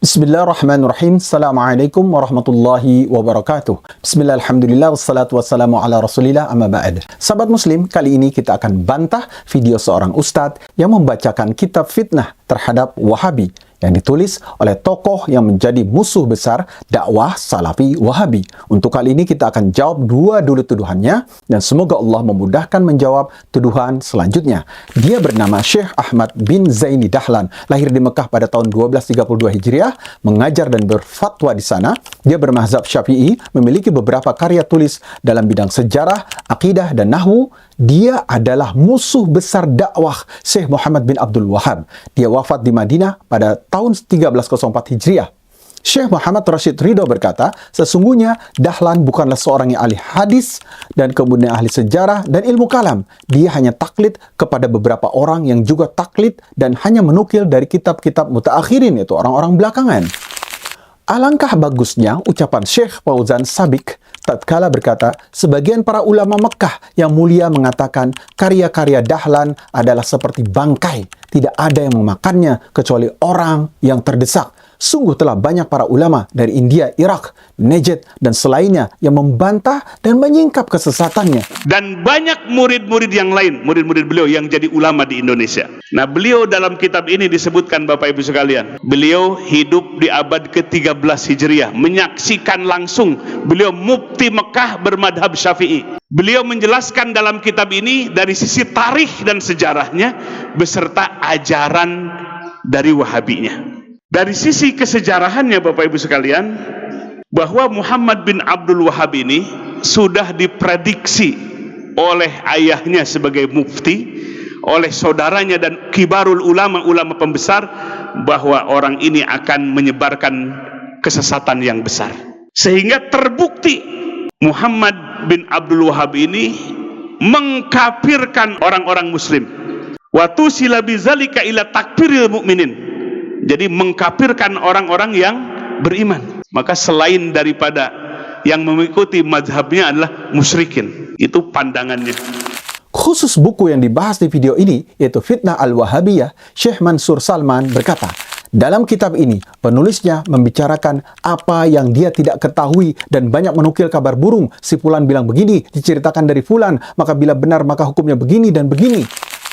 Bismillahirrahmanirrahim. Assalamualaikum warahmatullahi wabarakatuh. Bismillah, alhamdulillah, wassalatu wassalamu ala rasulillah, amma ba'd. Sahabat muslim, kali ini kita akan bantah video seorang ustadz yang membacakan kitab fitnah terhadap Wahabi yang ditulis oleh tokoh yang menjadi musuh besar dakwah Salafi Wahabi. Untuk kali ini kita akan jawab dua dulu tuduhannya dan semoga Allah memudahkan menjawab tuduhan selanjutnya. Dia bernama Syekh Ahmad bin Zaini Dahlan, lahir di Mekah pada tahun 1232 Hijriah, mengajar dan berfatwa di sana. Dia bermazhab Syafi'i, memiliki beberapa karya tulis dalam bidang sejarah, akidah dan nahwu. Dia adalah musuh besar dakwah Syekh Muhammad bin Abdul Wahab. Dia wafat di Madinah pada tahun 1304 Hijriah. Syekh Muhammad Rashid Ridho berkata, sesungguhnya Dahlan bukanlah seorang yang ahli hadis dan kemudian ahli sejarah dan ilmu kalam. Dia hanya taklid kepada beberapa orang yang juga taklid dan hanya menukil dari kitab-kitab mutaakhirin, yaitu orang-orang belakangan. Alangkah bagusnya ucapan Syekh Fauzan Sabik tatkala berkata, sebagian para ulama Mekah yang mulia mengatakan karya-karya Dahlan adalah seperti bangkai, tidak ada yang memakannya kecuali orang yang terdesak. Sungguh telah banyak para ulama dari India, Irak, Najd, dan selainnya yang membantah dan menyingkap kesesatannya. Dan banyak murid-murid yang lain, murid-murid beliau yang jadi ulama di Indonesia. Nah, beliau dalam kitab ini disebutkan, Bapak Ibu sekalian, beliau hidup di abad ke-13 Hijriah, menyaksikan langsung beliau mufti Mekah bermadhab Syafi'i. Beliau menjelaskan dalam kitab ini dari sisi tarikh dan sejarahnya beserta ajaran dari Wahabinya. Dari sisi kesejarahannya, Bapak Ibu sekalian, bahwa Muhammad bin Abdul Wahab ini sudah diprediksi oleh ayahnya sebagai mufti, oleh saudaranya dan kibarul ulama pembesar, bahwa orang ini akan menyebarkan kesesatan yang besar. Sehingga terbukti Muhammad bin Abdul Wahab ini mengkafirkan orang-orang muslim. Wa tusila bizalika ila takfiril mu'minin. Jadi mengkafirkan orang-orang yang beriman. Maka selain daripada yang mengikuti mazhabnya adalah musyrikin. Itu pandangannya. Khusus buku yang dibahas di video ini, yaitu Fitnah Al-Wahabiyah, Syekh Mansur Salman berkata, dalam kitab ini, penulisnya membicarakan apa yang dia tidak ketahui dan banyak menukil kabar burung. Si Fulan bilang begini, diceritakan dari Fulan, maka bila benar maka hukumnya begini dan begini.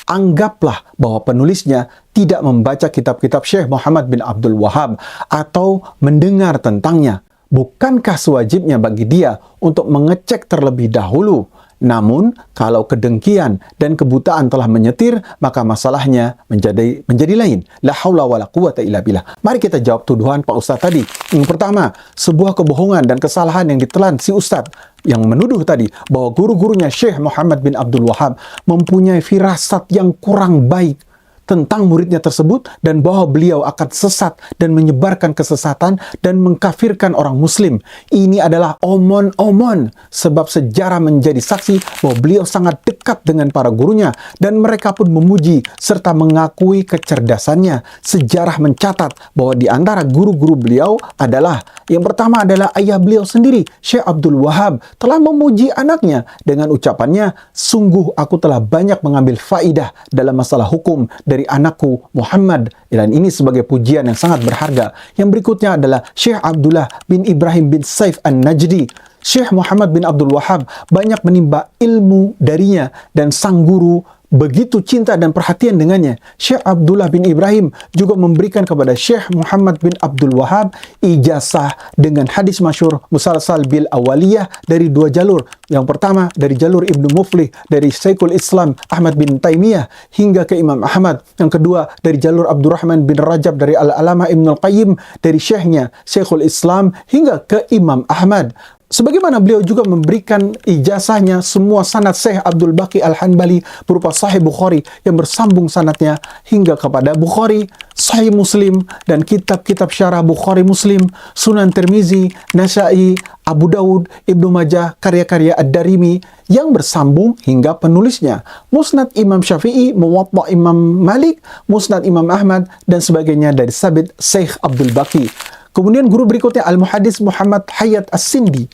Anggaplah bahwa penulisnya tidak membaca kitab-kitab Syekh Muhammad bin Abdul Wahab atau mendengar tentangnya. Bukankah sewajibnya bagi dia untuk mengecek terlebih dahulu? Namun, kalau kedengkian dan kebutaan telah menyetir, maka masalahnya menjadi lain. La haula wala quwata illa billah. Mari kita jawab tuduhan Pak Ustadz tadi. Yang pertama, sebuah kebohongan dan kesalahan yang ditelan si Ustadz yang menuduh tadi bahwa guru-gurunya Syekh Muhammad bin Abdul Wahab mempunyai firasat yang kurang baik tentang muridnya tersebut dan bahwa beliau akan sesat dan menyebarkan kesesatan dan mengkafirkan orang muslim. Ini adalah omon-omon, sebab sejarah menjadi saksi bahwa beliau sangat dekat dengan para gurunya dan mereka pun memuji serta mengakui kecerdasannya. Sejarah mencatat bahwa di antara guru-guru beliau adalah, yang pertama adalah ayah beliau sendiri, Syekh Abdul Wahab, telah memuji anaknya dengan ucapannya, sungguh aku telah banyak mengambil faidah dalam masalah hukum dari anakku Muhammad. Dan ini sebagai pujian yang sangat berharga. Yang berikutnya adalah Syekh Abdullah bin Ibrahim bin Saif An-Najdi. Syekh Muhammad bin Abdul Wahab banyak menimba ilmu darinya dan sang guru begitu cinta dan perhatian dengannya. Syekh Abdullah bin Ibrahim juga memberikan kepada Syekh Muhammad bin Abdul Wahab ijazah dengan hadis masyhur musalsal bil awaliyah dari dua jalur. Yang pertama dari jalur Ibnu Muflih dari Syekhul Islam Ahmad bin Taimiyah hingga ke Imam Ahmad. Yang kedua dari jalur Abdurrahman bin Rajab dari Al-Alamah Ibnul Qayyim dari syekhnya Syekhul Islam hingga ke Imam Ahmad. Sebagaimana beliau juga memberikan ijazahnya semua sanad Syekh Abdul Baqi Al-Hanbali berupa Sahih Bukhari yang bersambung sanadnya hingga kepada Bukhari, Sahih Muslim, dan kitab-kitab syarah Bukhari Muslim, Sunan Tirmizi, Nasa'i, Abu Dawud, Ibnu Majah, karya-karya Ad-Darimi yang bersambung hingga penulisnya. Musnad Imam Syafi'i, Muwatta Imam Malik, Musnad Imam Ahmad, dan sebagainya dari sabit Syekh Abdul Baqi. Kemudian guru berikutnya Al-Muhaddis Muhammad Hayat As-Sindi.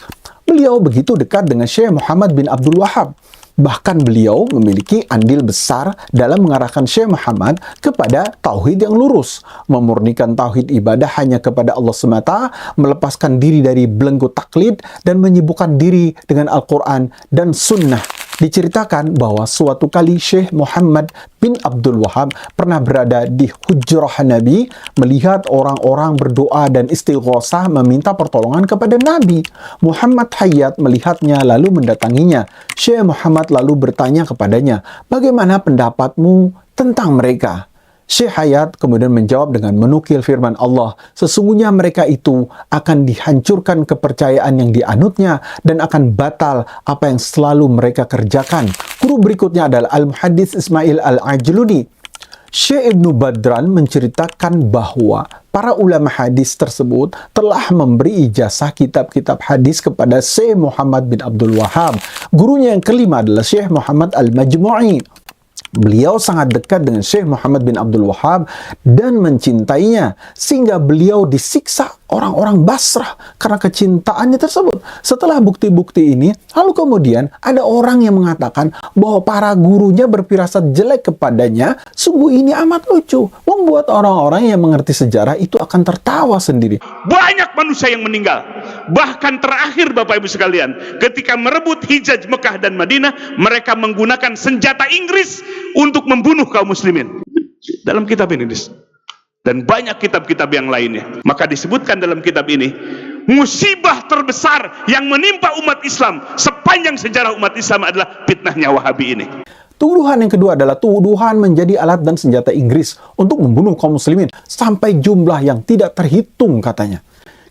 Beliau begitu dekat dengan Syekh Muhammad bin Abdul Wahab. Bahkan beliau memiliki andil besar dalam mengarahkan Syekh Muhammad kepada tauhid yang lurus, memurnikan tauhid ibadah hanya kepada Allah semata, melepaskan diri dari belenggu taklid, dan menyibukkan diri dengan Al-Quran dan Sunnah. Diceritakan bahwa suatu kali Syekh Muhammad bin Abdul Wahab pernah berada di hujrah Nabi, melihat orang-orang berdoa dan istighosah meminta pertolongan kepada Nabi. Muhammad Hayat melihatnya lalu mendatanginya. Syekh Muhammad lalu bertanya kepadanya, "Bagaimana pendapatmu tentang mereka?" Syekh Hayat kemudian menjawab dengan menukil firman Allah, "Sesungguhnya mereka itu akan dihancurkan kepercayaan yang dianutnya dan akan batal apa yang selalu mereka kerjakan." Guru berikutnya adalah Al-Muhaddits Ismail Al-Ajluni. Syekh Ibnu Badran menceritakan bahwa para ulama hadis tersebut telah memberi ijazah kitab-kitab hadis kepada Syekh Muhammad bin Abdul Wahab. Gurunya yang kelima adalah Syekh Muhammad Al-Majmu'i. Beliau sangat dekat dengan Syekh Muhammad bin Abdul Wahab dan mencintainya, sehingga beliau disiksa orang-orang Basrah karena kecintaannya tersebut. Setelah bukti-bukti ini, lalu kemudian ada orang yang mengatakan bahwa para gurunya berfirasat jelek kepadanya. Sungguh ini amat lucu, membuat orang-orang yang mengerti sejarah itu akan tertawa sendiri. Banyak manusia yang meninggal. Bahkan terakhir Bapak Ibu sekalian, ketika merebut Hijaz Mekah dan Madinah, mereka menggunakan senjata Inggris untuk membunuh kaum muslimin. Dalam kitab ini, dan banyak kitab-kitab yang lainnya. Maka disebutkan dalam kitab ini, musibah terbesar yang menimpa umat Islam sepanjang sejarah umat Islam adalah fitnahnya Wahabi ini. Tuduhan yang kedua adalah tuduhan menjadi alat dan senjata Inggris untuk membunuh kaum muslimin sampai jumlah yang tidak terhitung katanya.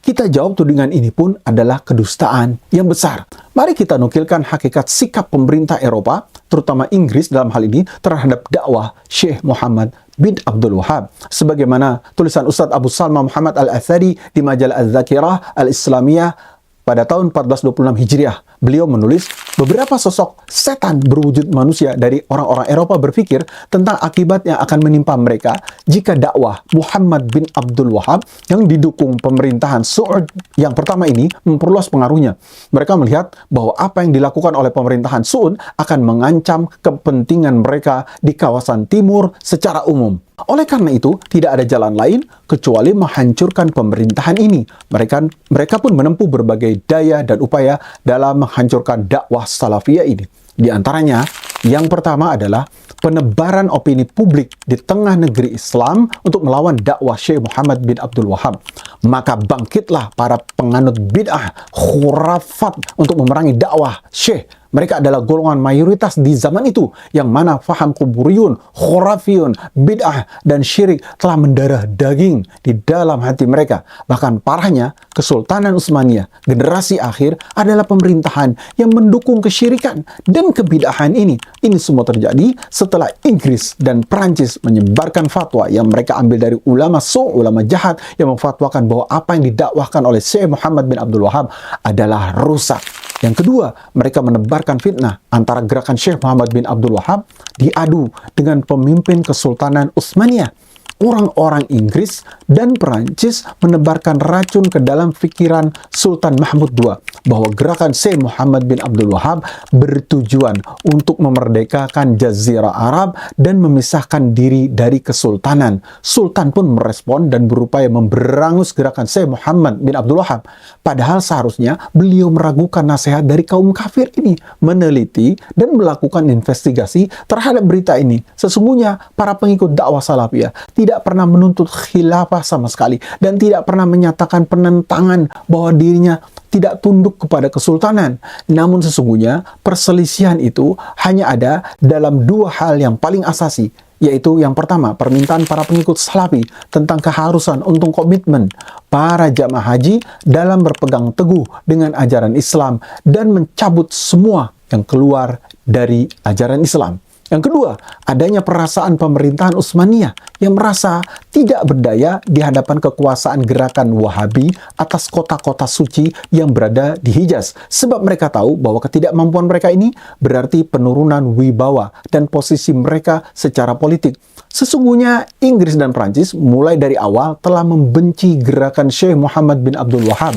Kita jawab tudingan ini pun adalah kedustaan yang besar. Mari kita nukilkan hakikat sikap pemerintah Eropa, terutama Inggris dalam hal ini, terhadap dakwah Syekh Muhammad bin Abdul Wahab. Sebagaimana tulisan Ustadz Abu Salma Muhammad Al-Athari di majalah Al-Zakirah Al-Islamiyah pada tahun 1426 Hijriah. Beliau menulis, beberapa sosok setan berwujud manusia dari orang-orang Eropa berpikir tentang akibat yang akan menimpa mereka jika dakwah Muhammad bin Abdul Wahab yang didukung pemerintahan Saud yang pertama ini memperluas pengaruhnya. Mereka melihat bahwa apa yang dilakukan oleh pemerintahan Saud akan mengancam kepentingan mereka di kawasan timur secara umum. Oleh karena itu, tidak ada jalan lain kecuali menghancurkan pemerintahan ini. Mereka pun menempuh berbagai daya dan upaya dalam menghancurkan dakwah salafiyah ini. Di antaranya, yang pertama adalah penebaran opini publik di tengah negeri Islam untuk melawan dakwah Syekh Muhammad bin Abdul Wahab. Maka bangkitlah para penganut bid'ah, khurafat untuk memerangi dakwah Syekh. Mereka adalah golongan mayoritas di zaman itu, yang mana faham kuburiyun, khurafiyun, bid'ah, dan syirik telah mendarah daging di dalam hati mereka. Bahkan parahnya, Kesultanan Utsmaniyah generasi akhir adalah pemerintahan yang mendukung kesyirikan dan kebid'ahan ini. Ini semua terjadi setelah Inggris dan Perancis menyebarkan fatwa yang mereka ambil dari ulama ulama jahat yang memfatwakan bahwa apa yang didakwahkan oleh Syekh Muhammad bin Abdul Wahab adalah rusak. Yang kedua, mereka menebarkan fitnah antara gerakan Syekh Muhammad bin Abdul Wahab diadu dengan pemimpin Kesultanan Utsmaniyah. Orang-orang Inggris dan Perancis menebarkan racun ke dalam pikiran Sultan Mahmud II bahwa gerakan Syekh Muhammad bin Abdul Wahab bertujuan untuk memerdekakan Jazirah Arab dan memisahkan diri dari kesultanan. Sultan pun merespon dan berupaya memberangus gerakan Syekh Muhammad bin Abdul Wahab. Padahal seharusnya beliau meragukan nasihat dari kaum kafir ini, meneliti dan melakukan investigasi terhadap berita ini. Sesungguhnya para pengikut dakwah salafiyah tidak pernah menuntut khilafah sama sekali dan tidak pernah menyatakan penentangan bahwa dirinya tidak tunduk kepada kesultanan. Namun sesungguhnya perselisihan itu hanya ada dalam dua hal yang paling asasi, yaitu yang pertama, permintaan para pengikut Salafi tentang keharusan untuk komitmen para jamaah haji dalam berpegang teguh dengan ajaran Islam dan mencabut semua yang keluar dari ajaran Islam. Yang kedua, adanya perasaan pemerintahan Utsmaniyah yang merasa tidak berdaya di hadapan kekuasaan gerakan Wahabi atas kota-kota suci yang berada di Hijaz. Sebab mereka tahu bahwa ketidakmampuan mereka ini berarti penurunan wibawa dan posisi mereka secara politik. Sesungguhnya Inggris dan Prancis mulai dari awal telah membenci gerakan Syekh Muhammad bin Abdul Wahab.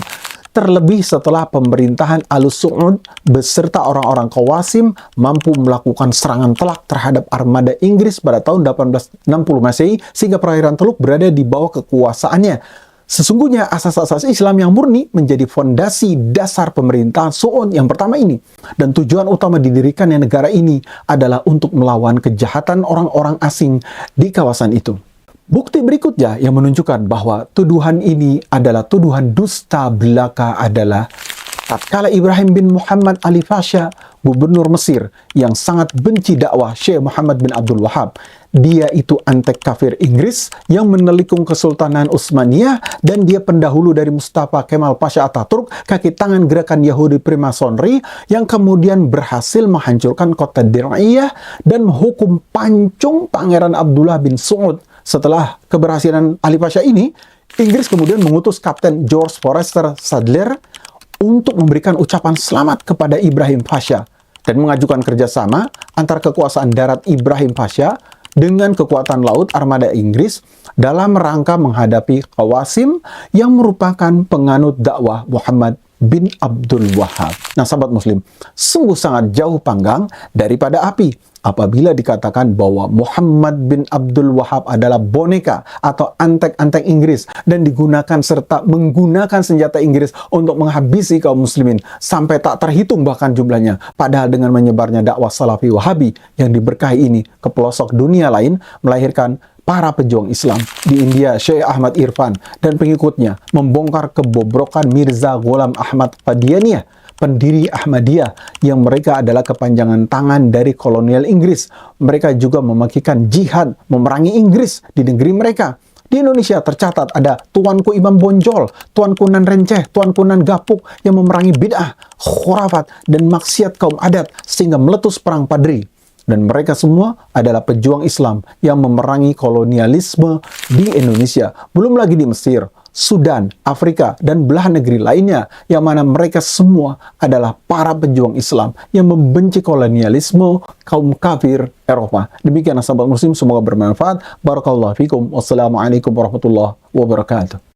terlebih setelah pemerintahan Al-Saud beserta orang-orang Qawasim mampu melakukan serangan telak terhadap armada Inggris pada tahun 1860 Masehi sehingga perairan Teluk berada di bawah kekuasaannya. Sesungguhnya asas-asas Islam yang murni menjadi fondasi dasar pemerintahan Saud yang pertama ini. Dan tujuan utama didirikannya negara ini adalah untuk melawan kejahatan orang-orang asing di kawasan itu. Bukti berikutnya yang menunjukkan bahwa tuduhan ini adalah tuduhan dusta belaka adalah tatkala Ibrahim bin Muhammad Ali Pasha, gubernur Mesir yang sangat benci dakwah Syekh Muhammad bin Abdul Wahab. Dia itu antek kafir Inggris yang menelikung Kesultanan Utsmaniyah dan dia pendahulu dari Mustafa Kemal Pasha Ataturk, kaki tangan gerakan Yahudi Freemasonry yang kemudian berhasil menghancurkan kota Dir'iyah dan menghukum pancung Pangeran Abdullah bin Saud. Setelah keberhasilan Ali Pasha ini, Inggris kemudian mengutus Kapten George Forester Sadler untuk memberikan ucapan selamat kepada Ibrahim Pasha dan mengajukan kerjasama antara kekuasaan darat Ibrahim Pasha dengan kekuatan laut armada Inggris dalam rangka menghadapi Qawasim yang merupakan penganut dakwah Muhammad bin Abdul Wahab. Nah, sahabat muslim, sungguh sangat jauh panggang daripada api apabila dikatakan bahwa Muhammad bin Abdul Wahab adalah boneka atau antek-antek Inggris dan digunakan serta menggunakan senjata Inggris untuk menghabisi kaum muslimin sampai tak terhitung bahkan jumlahnya. Padahal dengan menyebarnya dakwah Salafi Wahabi yang diberkahi ini ke pelosok dunia lain melahirkan para pejuang Islam di India, Syekh Ahmad Irfan dan pengikutnya membongkar kebobrokan Mirza Ghulam Ahmad Qadianiyah, pendiri Ahmadiyah yang mereka adalah kepanjangan tangan dari kolonial Inggris. Mereka juga memakikan jihad memerangi Inggris di negeri mereka. Di Indonesia tercatat ada Tuanku Imam Bonjol, Tuanku Nan Renceh, Tuanku Nan Gapuk yang memerangi bid'ah, khurafat, dan maksiat kaum adat sehingga meletus perang Padri. Dan mereka semua adalah pejuang Islam yang memerangi kolonialisme di Indonesia. Belum lagi di Mesir, Sudan, Afrika, dan belahan negeri lainnya yang mana mereka semua adalah para pejuang Islam yang membenci kolonialisme kaum kafir Eropa. Demikian sahabat muslim, semoga bermanfaat. Barakallahu fikum. Wassalamualaikum warahmatullahi wabarakatuh.